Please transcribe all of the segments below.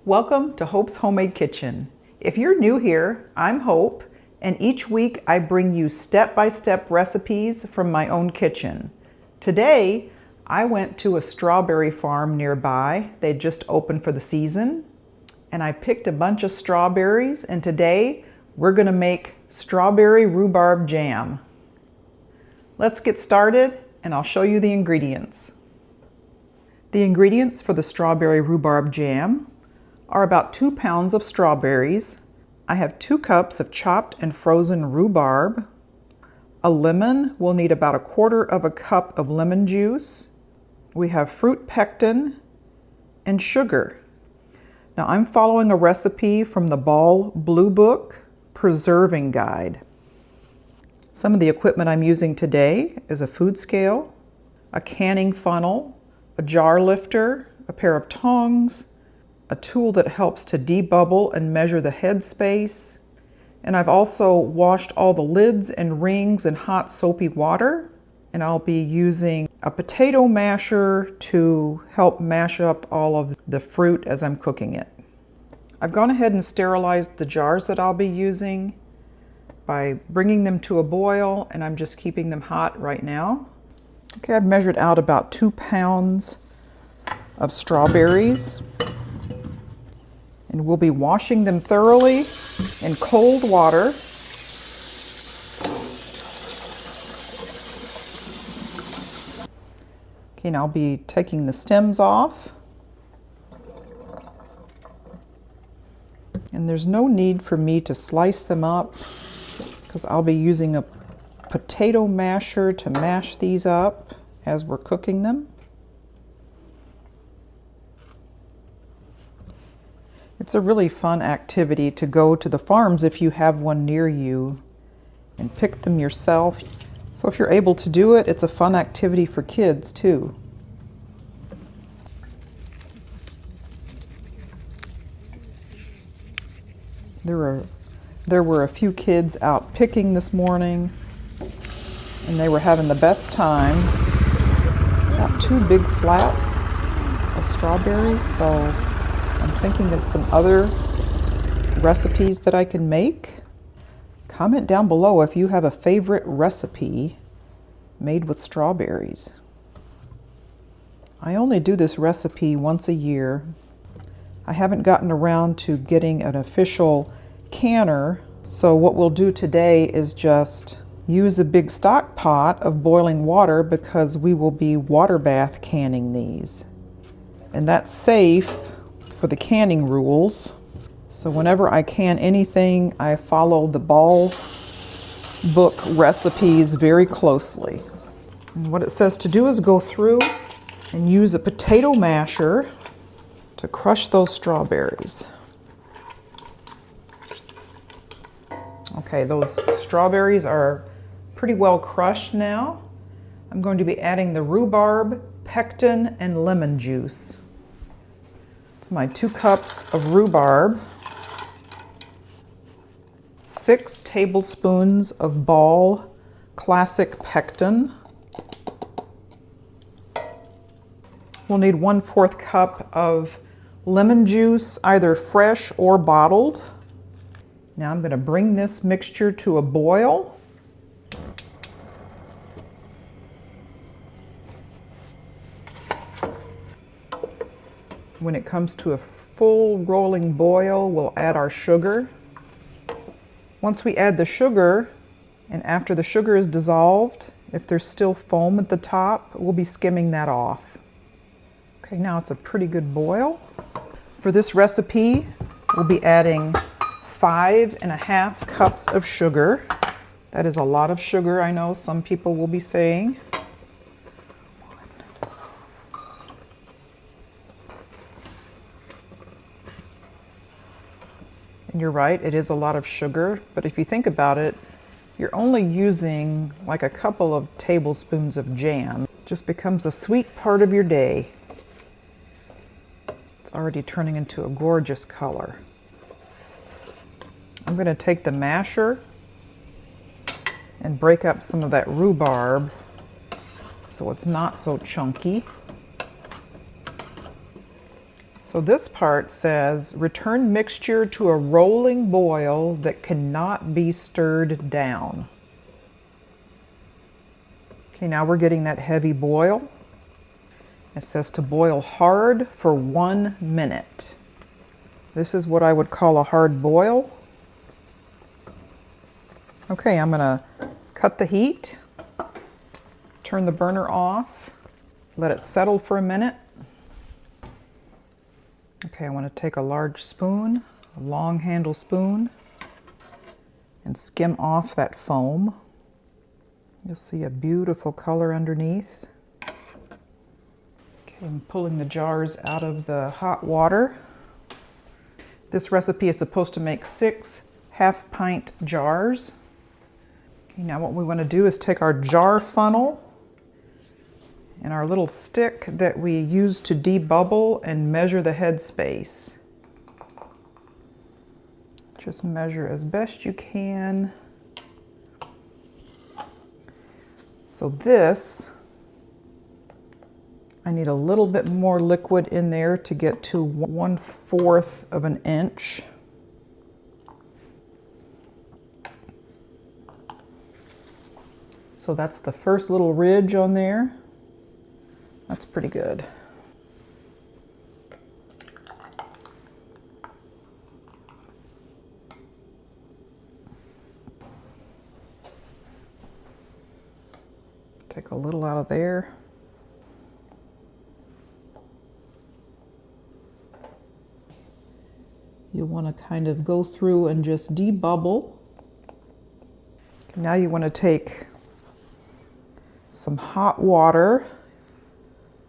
Welcome to Hope's Homemade Kitchen. If you're new here, I'm Hope, and each week I bring you step-by-step recipes from my own kitchen. Today, I went to a strawberry farm nearby. They just opened for the season, and I picked a bunch of strawberries, and today we're going to make strawberry rhubarb jam. Let's get started, and I'll show you the ingredients. The ingredients for the strawberry rhubarb jam are about 2 pounds of strawberries. I have 2 cups of chopped and frozen rhubarb. A lemon, we'll need about 1/4 cup of lemon juice. We have fruit pectin and sugar. Now I'm following a recipe from the Ball Blue Book Preserving Guide. Some of the equipment I'm using today is a food scale, a canning funnel, a jar lifter, a pair of tongs, a tool that helps to debubble and measure the head space. And I've also washed all the lids and rings in hot soapy water. And I'll be using a potato masher to help mash up all of the fruit as I'm cooking it. I've gone ahead and sterilized the jars that I'll be using by bringing them to a boil, and I'm just keeping them hot right now. Okay, I've measured out about 2 pounds of strawberries. And we'll be washing them thoroughly in cold water. Okay, and I'll be taking the stems off. And there's no need for me to slice them up because I'll be using a potato masher to mash these up as we're cooking them. It's a really fun activity to go to the farms if you have one near you and pick them yourself. So if you're able to do it, it's a fun activity for kids too. There were a few kids out picking this morning and they were having the best time. Got 2 big flats of strawberries, so I'm thinking of some other recipes that I can make. Comment down below if you have a favorite recipe made with strawberries. I only do this recipe once a year. I haven't gotten around to getting an official canner, so what we'll do today is just use a big stock pot of boiling water because we will be water bath canning these. And that's safe for the canning rules. So whenever I can anything, I follow the Ball Book recipes very closely. And what it says to do is go through and use a potato masher to crush those strawberries. Okay, those strawberries are pretty well crushed now. I'm going to be adding the rhubarb, pectin, and lemon juice. It's my 2 cups of rhubarb, 6 tablespoons of Ball Classic Pectin. We'll need 1/4 cup of lemon juice, either fresh or bottled. Now I'm going to bring this mixture to a boil. When it comes to a full rolling boil, we'll add our sugar. Once we add the sugar, and after the sugar is dissolved, if there's still foam at the top, we'll be skimming that off. Okay, now it's a pretty good boil. For this recipe, we'll be adding 5½ cups of sugar. That is a lot of sugar, I know some people will be saying. And you're right, it is a lot of sugar, but if you think about it, you're only using like a couple of tablespoons of jam. It just becomes a sweet part of your day. It's already turning into a gorgeous color. I'm going to take the masher and break up some of that rhubarb so it's not so chunky. So this part says, return mixture to a rolling boil that cannot be stirred down. Okay, now we're getting that heavy boil. It says to boil hard for 1 minute. This is what I would call a hard boil. Okay, I'm gonna cut the heat, turn the burner off, let it settle for a minute. Okay, I want to take a large spoon, a long handle spoon, and skim off that foam. You'll see a beautiful color underneath. Okay, I'm pulling the jars out of the hot water. This recipe is supposed to make 6 half-pint jars. Okay, now what we want to do is take our jar funnel and our little stick that we use to debubble and measure the head space. Just measure as best you can. So this, I need a little bit more liquid in there to get to 1/4 of an inch. So that's the first little ridge on there. That's pretty good. Take a little out of there. You want to kind of go through and just debubble. Now you want to take some hot water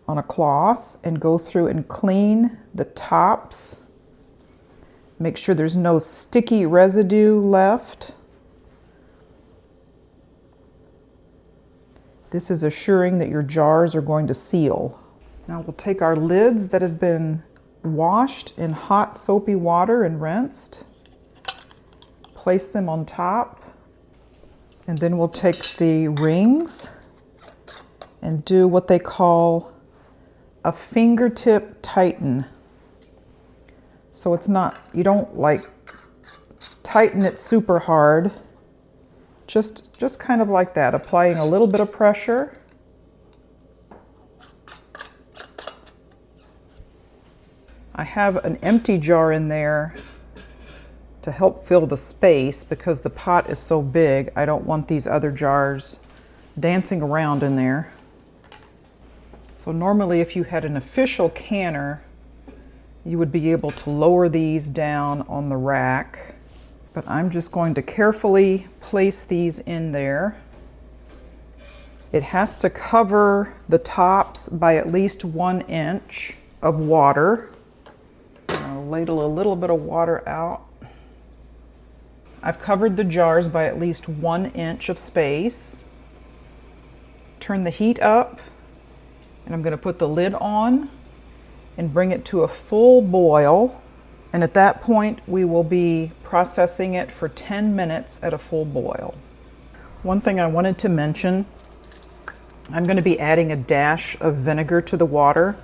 on a cloth and go through and clean the tops. Make sure there's no sticky residue left. This is assuring that your jars are going to seal. Now we'll take our lids that have been washed in hot soapy water and rinsed, place them on top, and then we'll take the rings and do what they call a fingertip tighten. So it's not, you don't like tighten it super hard, just kind of like that, applying a little bit of pressure. I have an empty jar in there to help fill the space because the pot is so big. I don't want these other jars dancing around in there. So normally if you had an official canner, you would be able to lower these down on the rack. But I'm just going to carefully place these in there. It has to cover the tops by at least 1 inch of water. I'll ladle a little bit of water out. I've covered the jars by at least 1 inch of space. Turn the heat up. And I'm going to put the lid on and bring it to a full boil. And at that point, we will be processing it for 10 minutes at a full boil. One thing I wanted to mention, I'm going to be adding a dash of vinegar to the water.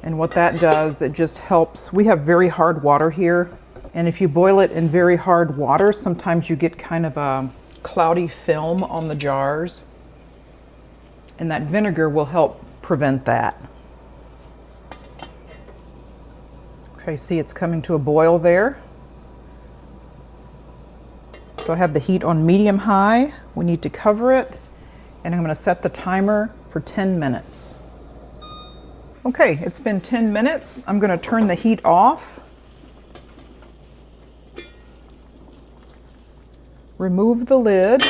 And what that does, it just helps. We have very hard water here. And if you boil it in very hard water, sometimes you get kind of a cloudy film on the jars, and that vinegar will help prevent that. Okay, see it's coming to a boil there. So I have the heat on medium high. We need to cover it, and I'm going to set the timer for 10 minutes. Okay, it's been 10 minutes. I'm going to turn the heat off. Remove the lid,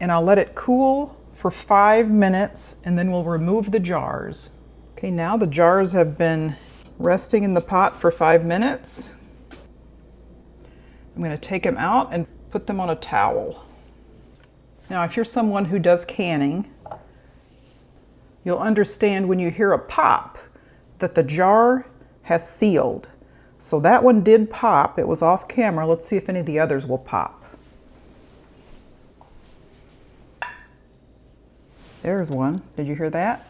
and I'll let it cool for 5 minutes, and then we'll remove the jars. Okay, now the jars have been resting in the pot for 5 minutes. I'm going to take them out and put them on a towel. Now, if you're someone who does canning, you'll understand when you hear a pop that the jar has sealed. So that one did pop. It was off camera. Let's see if any of the others will pop. There's one. Did you hear that?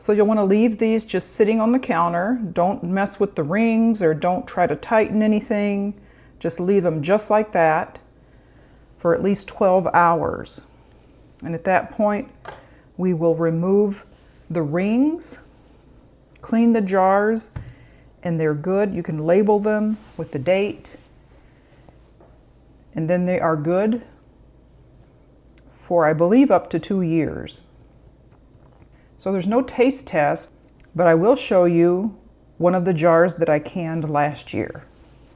So you'll want to leave these just sitting on the counter. Don't mess with the rings or don't try to tighten anything. Just leave them just like that for at least 12 hours. And at that point, we will remove the rings, clean the jars, and they're good. You can label them with the date, and then they are good for, I believe, up to 2 years. So there's no taste test, but I will show you one of the jars that I canned last year.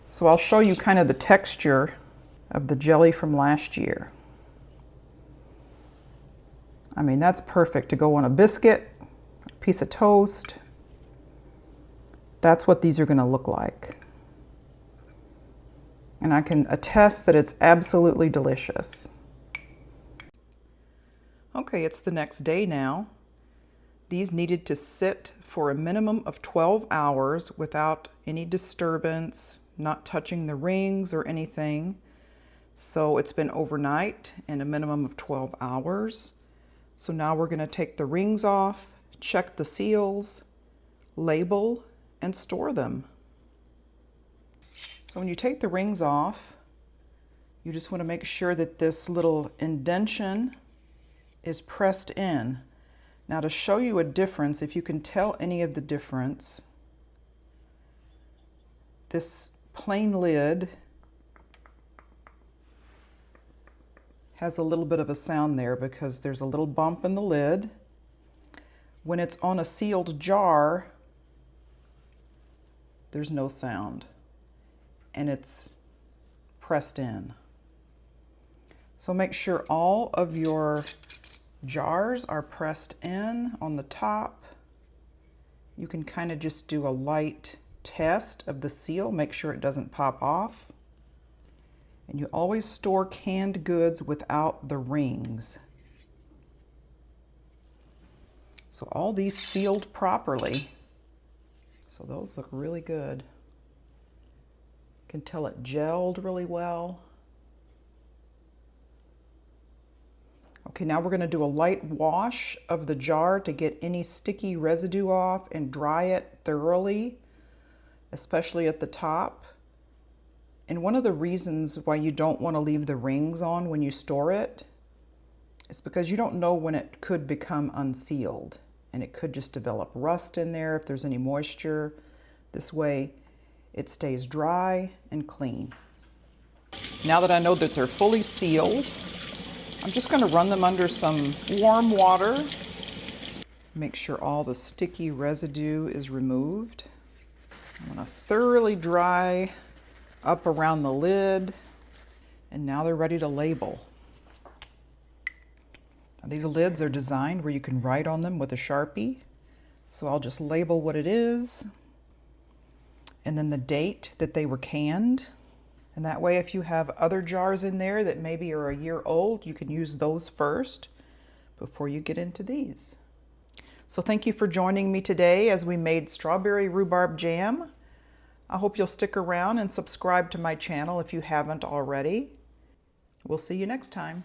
So I'll show you kind of the texture of the jelly from last year. I mean, that's perfect to go on a biscuit, a piece of toast. That's what these are going to look like. And I can attest that it's absolutely delicious. Okay, it's the next day now. These needed to sit for a minimum of 12 hours without any disturbance, not touching the rings or anything. So it's been overnight and a minimum of 12 hours. So now we're going to take the rings off, check the seals, label, and store them. So when you take the rings off, you just want to make sure that this little indention is pressed in. Now, to show you a difference, if you can tell any of the difference, this plain lid has a little bit of a sound there because there's a little bump in the lid. When it's on a sealed jar, there's no sound, and it's pressed in. So make sure all of your jars are pressed in on the top. You can kind of just do a light test of the seal, make sure it doesn't pop off. And you always store canned goods without the rings. So all these sealed properly. So those look really good. You can tell it gelled really well. Okay, now we're going to do a light wash of the jar to get any sticky residue off and dry it thoroughly, especially at the top. And one of the reasons why you don't want to leave the rings on when you store it is because you don't know when it could become unsealed, and it could just develop rust in there if there's any moisture. This way it stays dry and clean. Now that I know that they're fully sealed, I'm just going to run them under some warm water. Make sure all the sticky residue is removed. I'm going to thoroughly dry up around the lid, and now they're ready to label. Now, these lids are designed where you can write on them with a Sharpie. So I'll just label what it is, and then the date that they were canned. And that way, if you have other jars in there that maybe are a year old, you can use those first before you get into these. So thank you for joining me today as we made strawberry rhubarb jam. I hope you'll stick around and subscribe to my channel if you haven't already. We'll see you next time.